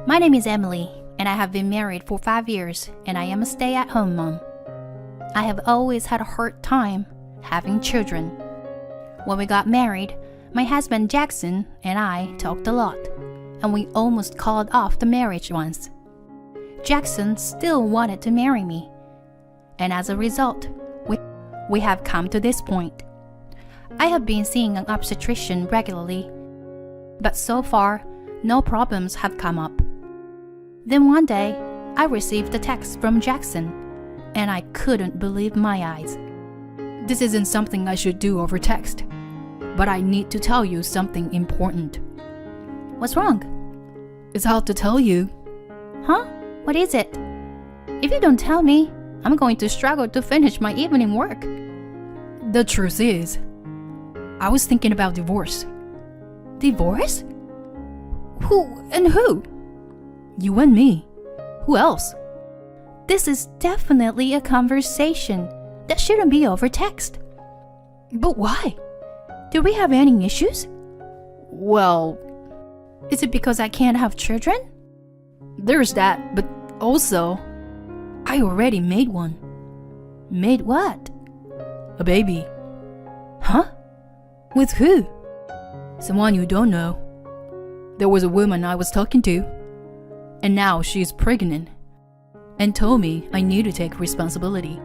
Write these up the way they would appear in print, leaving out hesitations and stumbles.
My name is Emily, and I have been married for 5 years, and I am a stay-at-home mom. I have always had a hard time having children. When we got married, my husband Jackson and I talked a lot, and we almost called off the marriage once. Jackson still wanted to marry me, and as a result, we have come to this point. I have been seeing an obstetrician regularly, but so far, no problems have come up. Then one day, I received a text from Jackson, and I couldn't believe my eyes. This isn't something I should do over text, but I need to tell you something important. What's wrong? It's hard to tell you. Huh? What is it? If you don't tell me, I'm going to struggle to finish my evening work. The truth is, I was thinking about divorce. Divorce? Who? You and me. Who else? This is definitely a conversation that shouldn't be over text. But why? Do we have any issues? Well, is it because I can't have children? There's that, but also, I already made one. Made what? A baby. Huh? With who? Someone you don't know. There was a woman I was talking to, and now she's pregnant, and told me I need to take responsibility.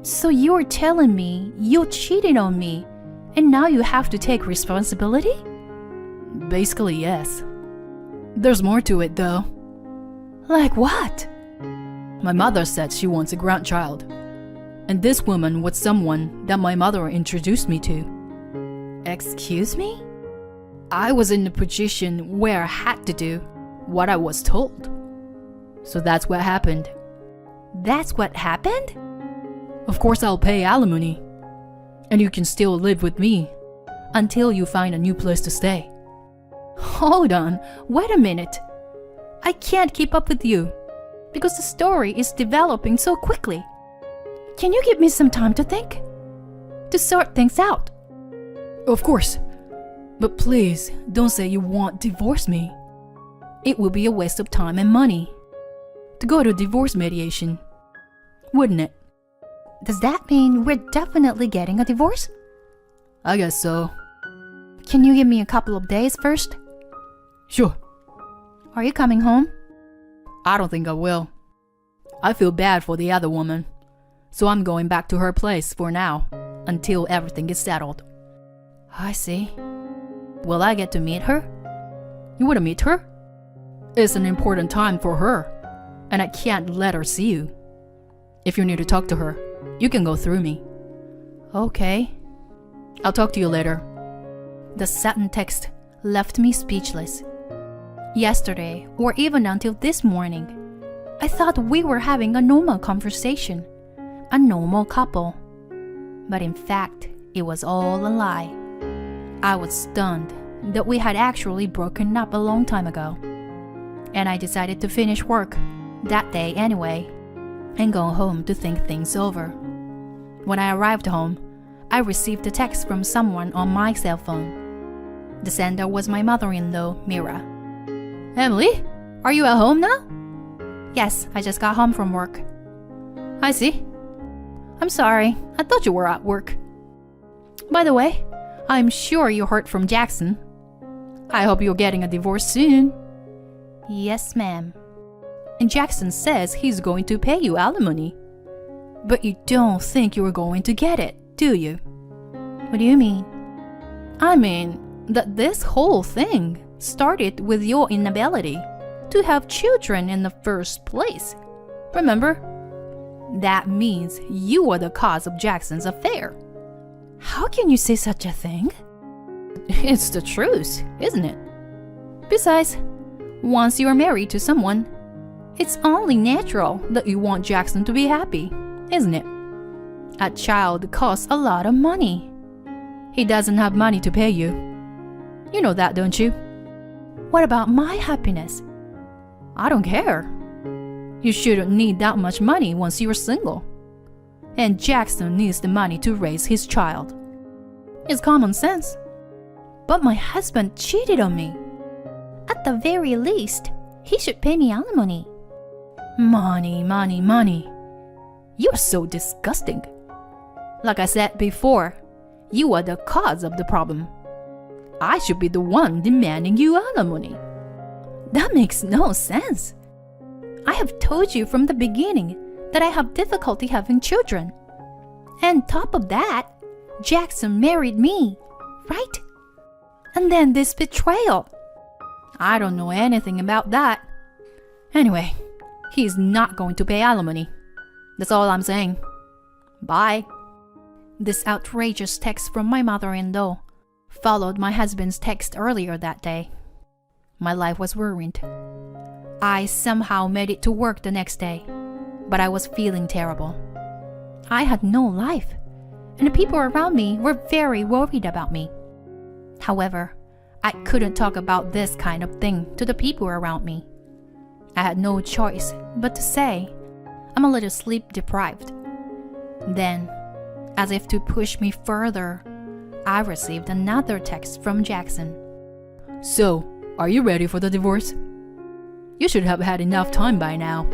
So you're telling me you cheated on me, and now you have to take responsibility? Basically, yes. There's more to it, though. Like what? My mother said she wants a grandchild, and this woman was someone that my mother introduced me to. Excuse me? I was in a position where I had to do what I was told. So that's what happened. That's what happened? Of course I'll pay alimony, and you can still live with me until you find a new place to stay. Hold on, wait a minute. I can't keep up with you because the story is developing so quickly. Can you give me some time to think? To sort things out? Of course. But please, don't say you won't divorce me. It will be a waste of time and money to go to divorce mediation, wouldn't it? Does that mean we're definitely getting a divorce? I guess so. Can you give me a couple of days first? Sure. Are you coming home? I don't think I will. I feel bad for the other woman, so I'm going back to her place for now, until everything is settled. I see. Will I get to meet her? You want to meet her? It's an important time for her, and I can't let her see you. If you need to talk to her, you can go through me. Okay. I'll talk to you later. The sudden text left me speechless. Yesterday, or even until this morning, I thought we were having a normal conversation, a normal couple. But in fact, it was all a lie. I was stunned that we had actually broken up a long time ago. And I decided to finish work that day anyway and go home to think things over. When I arrived home, I received a text from someone on my cell phone. The sender was my mother-in-law, Mira. Emily, are you at home now? Yes, I just got home from work. I see. I'm sorry, I thought you were at work. By the way, I'm sure you heard from Jackson. I hope you're getting a divorce soon. Yes, ma'am. And Jackson says he's going to pay you alimony. But you don't think you're going to get it, do you? What do you mean? I mean that this whole thing started with your inability to have children in the first place. Remember? That means you are the cause of Jackson's affair. How can you say such a thing? It's the truth, isn't it? Besides, once you're married to someone, it's only natural that you want Jackson to be happy, isn't it? A child costs a lot of money. He doesn't have money to pay you. You know that, don't you? What about my happiness? I don't care. You shouldn't need that much money once you're single. And Jackson needs the money to raise his child. It's common sense. But my husband cheated on me. At the very least, He should pay me alimony. Money, money, money. You're so disgusting. Like I said before, you are the cause of the problem. I should be the one demanding you alimony. That makes no sense. I have told you from the beginning that I have difficulty having children. And top of that, Jackson married me, right? And then this betrayal. I don't know anything about that. Anyway, he's not going to pay alimony. That's all I'm saying. Bye. This outrageous text from my mother-in-law followed my husband's text earlier that day. My life was ruined. I somehow made it to work the next day, but I was feeling terrible. I had no life, and the people around me were very worried about me. However, I couldn't talk about this kind of thing to the people around me. I had no choice but to say, I'm a little sleep deprived. Then, as if to push me further, I received another text from Jackson. So, are you ready for the divorce? You should have had enough time by now.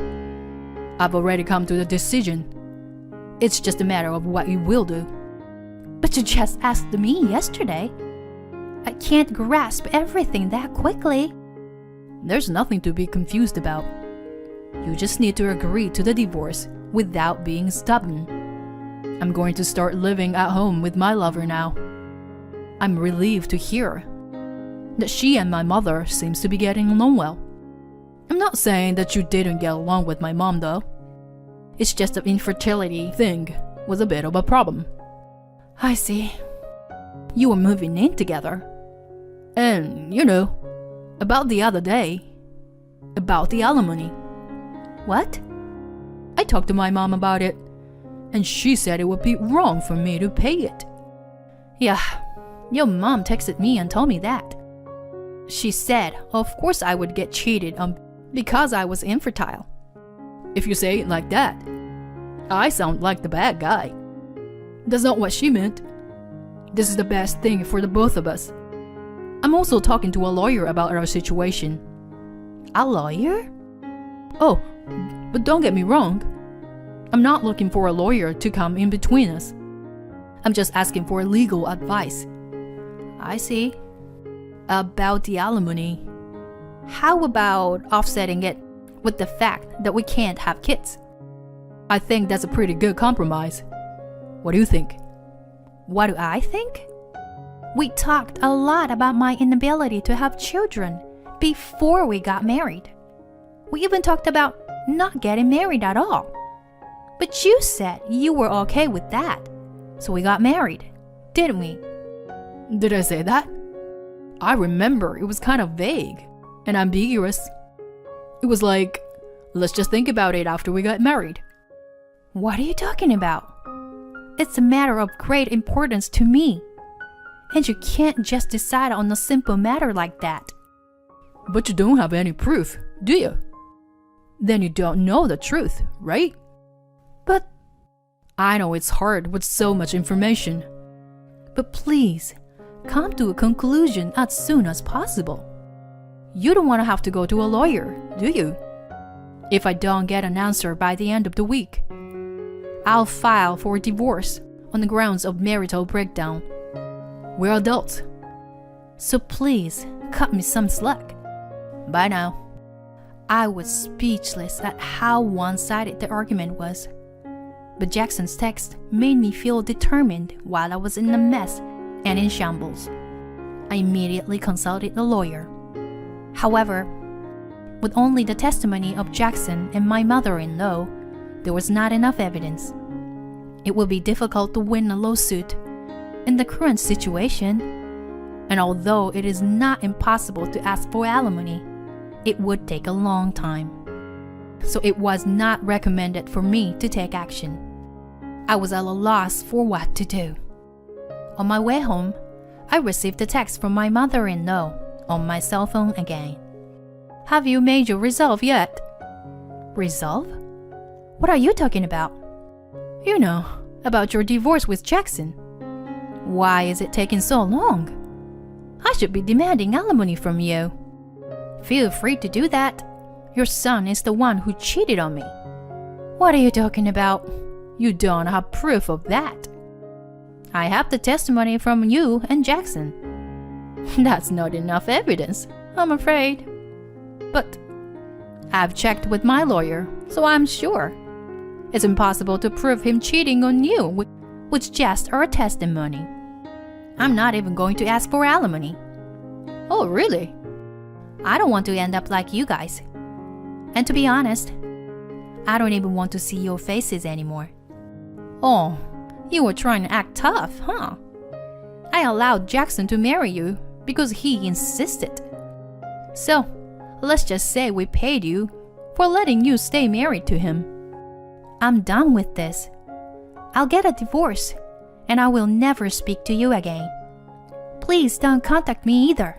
I've already come to the decision. It's just a matter of what you will do. But you just asked me yesterday. I can't grasp everything that quickly. There's nothing to be confused about. You just need to agree to the divorce without being stubborn. I'm going to start living at home with my lover now. I'm relieved to hear that she and my mother seems to be getting along well. I'm not saying that you didn't get along with my mom though. It's just the infertility thing was a bit of a problem. I see. You were moving in together. And, about the other day, about the alimony. What? I talked to my mom about it, and she said it would be wrong for me to pay it. Yeah, your mom texted me and told me that. She said, of course I would get cheated on because I was infertile. If you say it like that, I sound like the bad guy. That's not what she meant. This is the best thing for the both of us. I'm also talking to a lawyer about our situation. A lawyer? Oh, but don't get me wrong. I'm not looking for a lawyer to come in between us. I'm just asking for legal advice. I see. About the alimony. How about offsetting it with the fact that we can't have kids? I think that's a pretty good compromise. What do you think? What do I think? We talked a lot about my inability to have children before we got married. We even talked about not getting married at all. But you said you were okay with that, so we got married, didn't we? Did I say that? I remember it was kind of vague and ambiguous. It was like, let's just think about it after we got married. What are you talking about? It's a matter of great importance to me. And you can't just decide on a simple matter like that. But you don't have any proof, do you? Then you don't know the truth, right? But I know it's hard with so much information. But please, come to a conclusion as soon as possible. You don't want to have to go to a lawyer, do you? If I don't get an answer by the end of the week, I'll file for divorce on the grounds of marital breakdown. We're adults. So please, cut me some slack. Bye now. I was speechless at how one-sided the argument was. But Jackson's text made me feel determined while I was in a mess and in shambles. I immediately consulted the lawyer. However, with only the testimony of Jackson and my mother-in-law, there was not enough evidence. It would be difficult to win a lawsuit in the current situation, and although it is not impossible to ask for alimony, it would take a long time. So it was not recommended for me to take action. I was at a loss for what to do. On my way home, I received a text from my mother-in-law on my cell phone again. Have you made your resolve yet? Resolve? What are you talking about? You know, about your divorce with Jackson. Why is it taking so long? I should be demanding alimony from you. Feel free to do that, Your son is the one who cheated on me. What are you talking about? You don't have proof of that. I have the testimony from you and Jackson. That's not enough evidence, I'm afraid. But I've checked with my lawyer, so I'm sure. It's impossible to prove him cheating on you with just our testimony. I'm not even going to ask for alimony. Oh, really? I don't want to end up like you guys. And to be honest, I don't even want to see your faces anymore. Oh, you were trying to act tough, huh? I allowed Jackson to marry you because he insisted. So, let's just say we paid you for letting you stay married to him. I'm done with this. I'll get a divorce, and I will never speak to you again. Please don't contact me either.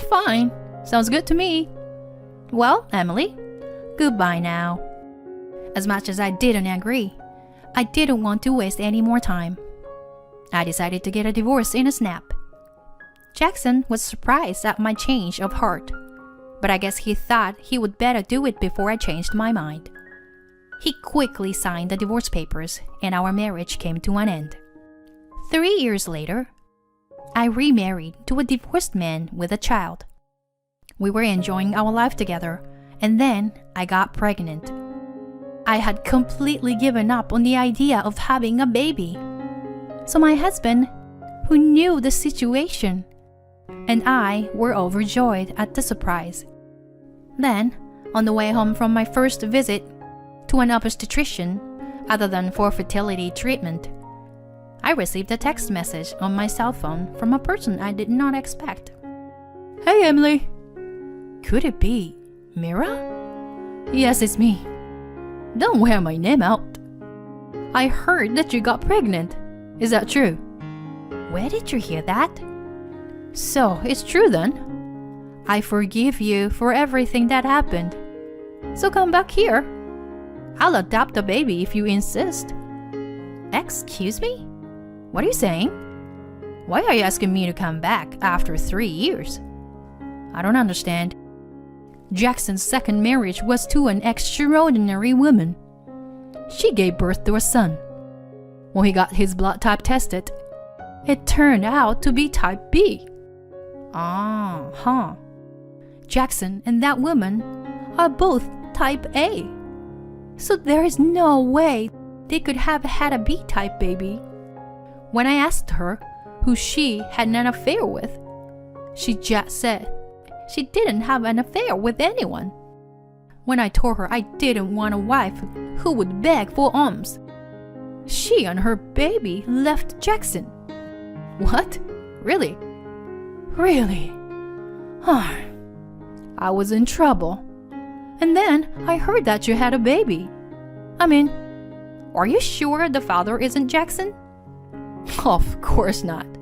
Fine, sounds good to me. Well, Emily, goodbye now. As much as I didn't agree, I didn't want to waste any more time. I decided to get a divorce in a snap. Jackson was surprised at my change of heart, but I guess he thought he would better do it before I changed my mind. He quickly signed the divorce papers, and our marriage came to an end. 3 years later, I remarried to a divorced man with a child. We were enjoying our life together, and then I got pregnant. I had completely given up on the idea of having a baby. So my husband, who knew the situation, and I were overjoyed at the surprise. Then, on the way home from my first visit to an obstetrician, other than for fertility treatment, I received a text message on my cell phone from a person I did not expect. Hey, Emily. Could it be Mira? Yes, it's me. Don't wear my name out. I heard that you got pregnant. Is that true? Where did you hear that? So, it's true then? I forgive you for everything that happened. So come back here. I'll adopt the baby if you insist. Excuse me? What are you saying? Why are you asking me to come back after 3 years? I don't understand. Jackson's second marriage was to an extraordinary woman. She gave birth to a son. When he got his blood type tested, it turned out to be type B. Jackson and that woman are both type A. So there is no way they could have had a B-type baby. When I asked her who she had an affair with, she just said she didn't have an affair with anyone. When I told her I didn't want a wife who would beg for alms, she and her baby left Jackson. What? Really? Really? I was in trouble. And then I heard that you had a baby. I mean, are you sure the father isn't Jackson? Of course not.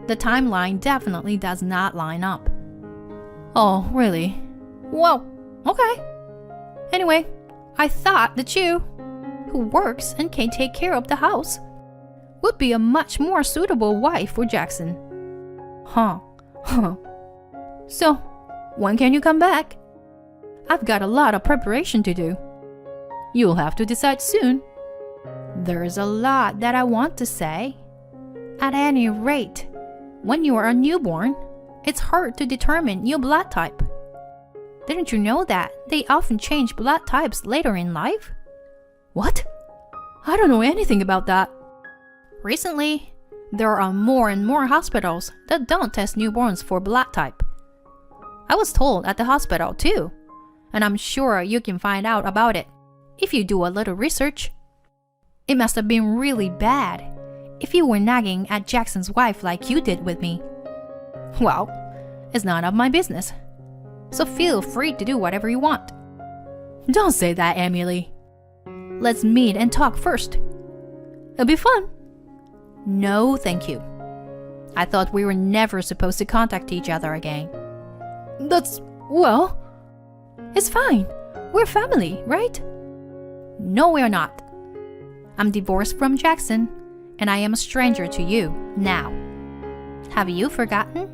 The timeline definitely does not line up. Oh, really? Well, okay. Anyway, I thought that you, who works and can take care of the house, would be a much more suitable wife for Jackson. So, when can you come back? I've got a lot of preparation to do. You'll have to decide soon. There's a lot that I want to say. At any rate, when you are a newborn, it's hard to determine your blood type. Didn't you know that they often change blood types later in life? What? I don't know anything about that. Recently, there are more and more hospitals that don't test newborns for blood type. I was told at the hospital too, and I'm sure you can find out about it if you do a little research. It must have been really bad if you were nagging at Jackson's wife like you did with me. Well, it's none of my business, so feel free to do whatever you want. Don't say that, Emily. Let's meet and talk first. It'll be fun. No, thank you. I thought we were never supposed to contact each other again. Well, it's fine. We're family, right? No, we're not. I'm divorced from Jackson, and I am a stranger to you now. Have you forgotten?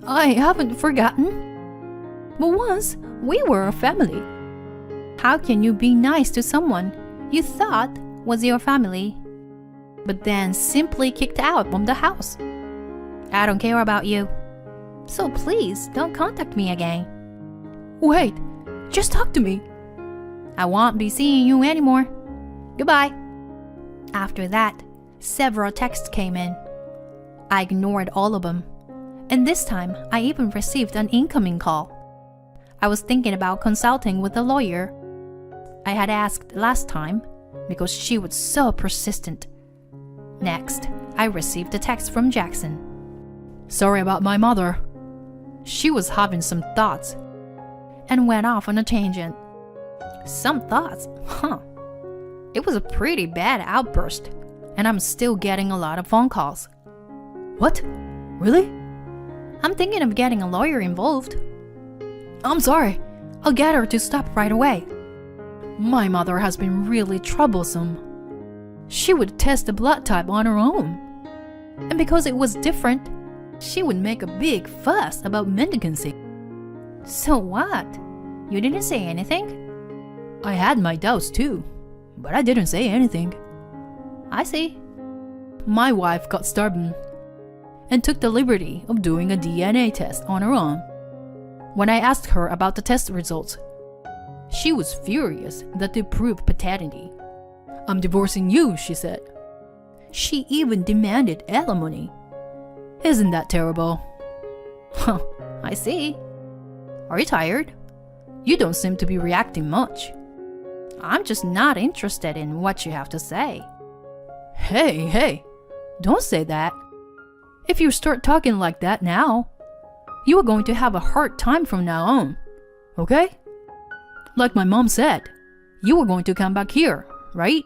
I haven't forgotten. But once, we were a family. How can you be nice to someone you thought was your family, but then simply kicked out from the house? I don't care about you, so please don't contact me again. Wait, just talk to me. I won't be seeing you anymore. Goodbye. After that, several texts came in. I ignored all of them, and this time I even received an incoming call. I was thinking about consulting with a lawyer. I had asked last time because she was so persistent. Next, I received a text from Jackson. Sorry about my mother. She was having some thoughts and went off on a tangent. Some thoughts? Huh. It was a pretty bad outburst, and I'm still getting a lot of phone calls. What? Really? I'm thinking of getting a lawyer involved. I'm sorry. I'll get her to stop right away. My mother has been really troublesome. She would test the blood type on her own. And because it was different, she would make a big fuss about mendicancy. So what? You didn't say anything? I had my doubts too, but I didn't say anything. I see. My wife got stubborn and took the liberty of doing a DNA test on her own. When I asked her about the test results, she was furious that they proved paternity. I'm divorcing you, she said. She even demanded alimony. Isn't that terrible? Huh, I see. Are you tired? You don't seem to be reacting much. I'm just not interested in what you have to say. Hey, don't say that. If you start talking like that now, you are going to have a hard time from now on, okay? Like my mom said, you were going to come back here, right?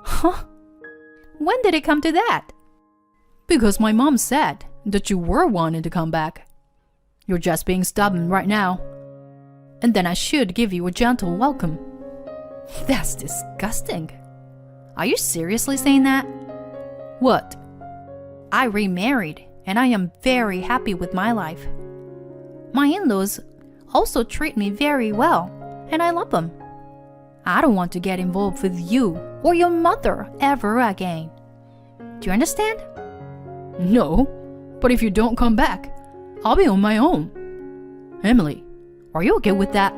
Huh? When did it come to that? Because my mom said that you were wanting to come back. You're just being stubborn right now. And then I should give you a gentle welcome. That's disgusting. Are you seriously saying that? What? I remarried and I am very happy with my life. My in-laws also treat me very well and I love them. I don't want to get involved with you or your mother ever again. Do you understand? No, but if you don't come back, I'll be on my own. Emily, are you okay with that?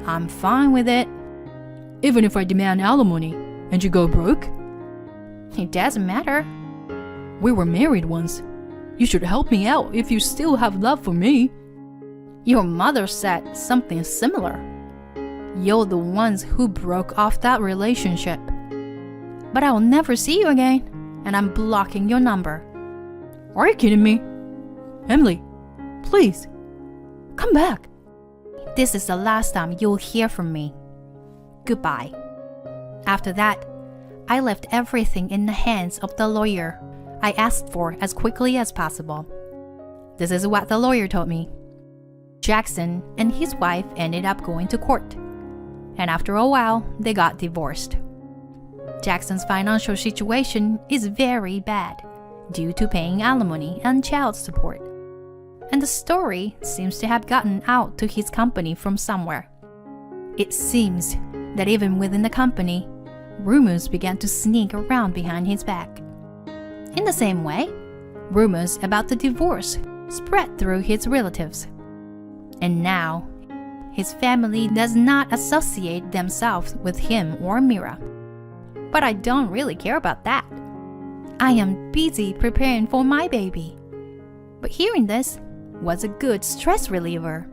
I'm fine with it. Even if I demand alimony and you go broke? It doesn't matter. We were married once. You should help me out if you still have love for me. Your mother said something similar. You're the ones who broke off that relationship. But I will never see you again, and I'm blocking your number. Are you kidding me? Emily, please, come back. This is the last time you'll hear from me. Goodbye. After that, I left everything in the hands of the lawyer I asked for as quickly as possible. This is what the lawyer told me. Jackson and his wife ended up going to court, and after a while, they got divorced. Jackson's financial situation is very bad due to paying alimony and child support, and the story seems to have gotten out to his company from somewhere. It seems that even within the company, rumors began to sneak around behind his back. In the same way, rumors about the divorce spread through his relatives. And now, his family does not associate themselves with him or Mira. But I don't really care about that. I am busy preparing for my baby. But hearing this was a good stress reliever.